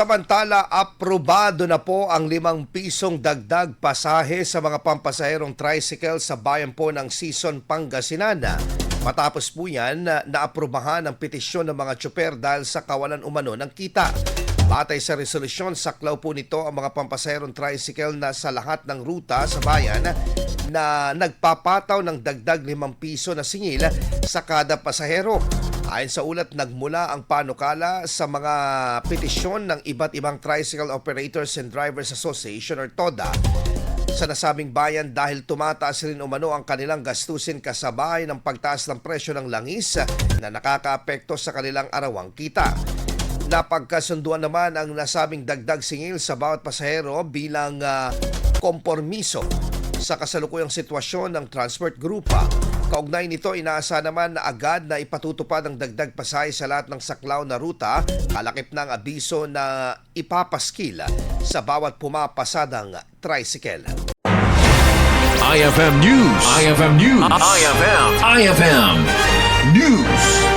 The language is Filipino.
Samantala, aprobado na po ang 5 pisong dagdag pasahe sa mga pampasaherong tricycle sa bayan po ng Sison, Pangasinan. Matapos po yan, naaprubahan ang petisyon ng mga tsuper dahil sa kawalan umano ng kita. Batay sa resolusyon, saklaw po nito ang mga pampasaherong tricycle na sa lahat ng ruta sa bayan na nagpapataw ng dagdag 5 piso na singil sa kada pasahero. Ayon sa ulat, nagmula ang panukala sa mga petisyon ng iba't ibang Tricycle Operators and Drivers Association or TODA sa nasabing bayan dahil tumataas rin umano ang kanilang gastusin kasabay ng pagtaas ng presyo ng langis na nakakaapekto sa kanilang arawang kita. Napagkasunduan naman ang nasabing dagdag singil sa bawat pasahero bilang kompormiso sa kasalukuyang sitwasyon ng transport grupa. Kaugnay nito, inaasa naman na agad na ipatutupad ang dagdag pasahe sa lahat ng saklaw na ruta, kalakip ng abiso na ipapaskil sa bawat pumapasadang tricycle. IFM News. IFM News. IFM News.